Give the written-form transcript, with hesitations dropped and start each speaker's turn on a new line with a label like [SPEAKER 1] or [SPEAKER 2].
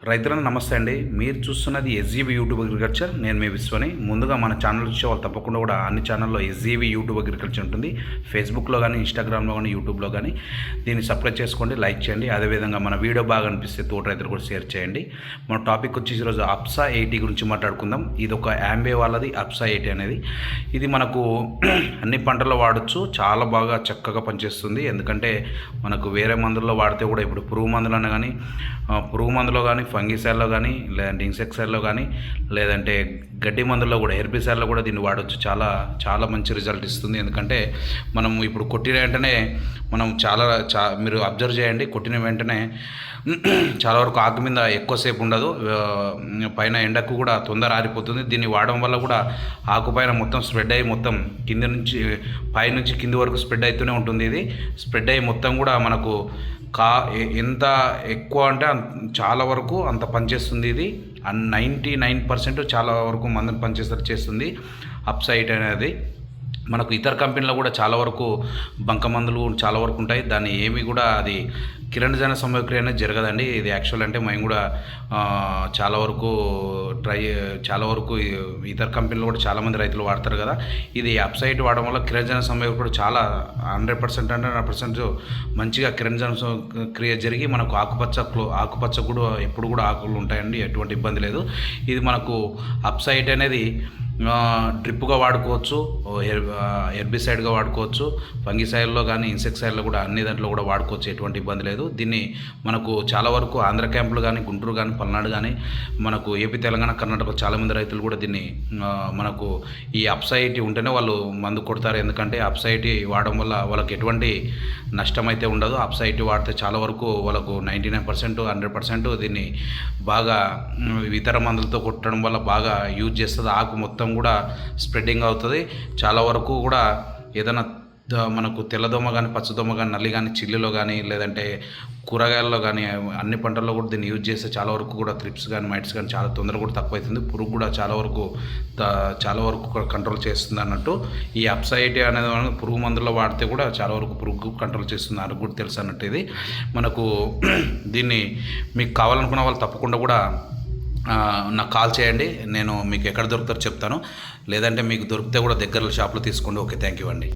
[SPEAKER 1] రైతులను నమస్తే అండి. మీరు చూస్తున్నది ఎస్జీవి యూట్యూబ్ అగ్రికల్చర్. నేను మీ విశ్వని. ముందుగా మన ఛానల్ చూసే వాళ్ళు తప్పకుండా కూడా అన్ని ఛానల్లో ఎస్జీవి యూట్యూబ్ అగ్రికల్చర్ ఉంటుంది. ఫేస్బుక్లో కానీ, ఇన్స్టాగ్రామ్లో కానీ, యూట్యూబ్లో కానీ దీన్ని సబ్స్క్రైబ్ చేసుకోండి, లైక్ చేయండి. అదేవిధంగా మన వీడియో బాగా అనిపిస్తే తోట రైతులు కూడా షేర్ చేయండి. మన టాపిక్ వచ్చేసి ఈరోజు అప్సా 80 గురించి మాట్లాడుకుందాం. ఇది ఒక యాంబే వాళ్ళది అప్సా 80 అనేది. ఇది మనకు అన్ని పంటల్లో వాడచ్చు. చాలా బాగా చక్కగా పనిచేస్తుంది. ఎందుకంటే మనకు వేరే మందుల్లో వాడితే కూడా ఇప్పుడు పురుగు మందులన్నా కానీ, పురుగు మందులో కానీ, ఫంగిసైడ్లో కానీ, లేదంటే ఇన్సెక్సైడ్లో కానీ, లేదంటే గడ్డి మందుల్లో కూడా, హెర్బిసైడ్లో కూడా దీన్ని వాడవచ్చు. చాలా చాలా మంచి రిజల్ట్ ఇస్తుంది. ఎందుకంటే మనం ఇప్పుడు కొట్టిన వెంటనే మనం మీరు అబ్జర్వ్ చేయండి, కొట్టిన వెంటనే చాలా వరకు ఆకు మీద ఎక్కువసేపు ఉండదు, పైన ఎండకు కూడా తొందర ఆరిపోతుంది. దీన్ని వాడడం వల్ల కూడా ఆకు పైన మొత్తం స్ప్రెడ్ అయ్యి మొత్తం కింద నుంచి పై నుంచి కింది వరకు స్ప్రెడ్ అవుతూనే ఉంటుంది. ఇది స్ప్రెడ్ అయ్యి మొత్తం కూడా మనకు ఎంత ఎక్కువ అంటే చాలా వరకు అంత పనిచేస్తుంది. ఇది 99% చాలా వరకు మందుని పనిచేసేటట్టు చేస్తుంది అప్సా 80 అనేది. మనకు ఇతర కంపెనీలో కూడా చాలా వరకు బంక మందులు చాలా వరకు ఉంటాయి. దాన్ని ఏమి కూడా అది కిరణజన సమయక్రియ అనేది జరగదండి. ఇది యాక్చువల్ అంటే మేము కూడా చాలా వరకు ఇతర కంపెనీలు కూడా చాలామంది రైతులు వాడతారు కదా. ఇది అప్సా 80 వాడడం వల్ల కిరణజన సమయం కూడా చాలా 100% మంచిగా కిరణజన క్రియ జరిగి మనకు ఆకుపచ్చ కూడా ఎప్పుడు కూడా ఆకులు ఉంటాయండి, ఎటువంటి ఇబ్బంది లేదు. ఇది మనకు అప్సా 80 అనేది డ్రిప్గా వాడుకోవచ్చు, హెర్బిసైడ్గా వాడుకోవచ్చు, ఫంగిసైడ్లో కానీ, ఇన్సెక్సైడ్లో కూడా అన్ని దాంట్లో కూడా వాడుకోవచ్చు, ఎటువంటి ఇబ్బంది లేదు. దీన్ని మనకు చాలా వరకు ఆంధ్ర క్యాంపులు కానీ, గుంటూరు కానీ, పల్నాడు కానీ, మనకు ఏపీ, తెలంగాణ, కర్ణాటక చాలామంది రైతులు కూడా దీన్ని మనకు ఈ అప్సా 80 ఉంటేనే వాళ్ళు మందు కొడతారు. ఎందుకంటే అప్సా 80 వాడడం వల్ల వాళ్ళకి ఎటువంటి నష్టం అయితే ఉండదు. అప్సా 80 వాడితే చాలా వరకు వాళ్ళకు 99%, 100% దీన్ని బాగా ఇతర మందులతో కొట్టడం వల్ల బాగా యూజ్ చేస్తుంది. ఆకు మొత్తం కూడా స్ప్రెడ్డింగ్ అవుతుంది. చాలా వరకు కూడా ఏదైనా మనకు తెల్లదోమ కానీ, పచ్చదోమ కానీ, నల్లి కానీ, చిల్లులో కానీ, లేదంటే కూరగాయల్లో కానీ, అన్ని పంటల్లో కూడా దీన్ని యూజ్ చేస్తే చాలా వరకు కూడా త్రిప్స్ కానీ, మైట్స్ కానీ చాలా తొందరగా కూడా తక్కువ అవుతుంది. పురుగు కూడా చాలా వరకు కూడా కంట్రోల్ చేస్తుంది అన్నట్టు. ఈ అప్సా 80 అనేది పురుగు మందుల్లో వాడితే కూడా చాలా వరకు పురుగు కంట్రోల్ చేస్తుంది, అది కూడా తెలుసు అన్నట్టు. ఇది మనకు దీన్ని మీకు కావాలనుకున్న వాళ్ళు తప్పకుండా కూడా నాకు కాల్ చేయండి. నేను మీకు ఎక్కడ దొరుకుతారో చెప్తాను. లేదంటే మీకు దొరికితే కూడా దగ్గరలో షాప్లో తీసుకోండి. ఓకే, థ్యాంక్ యూ అండి.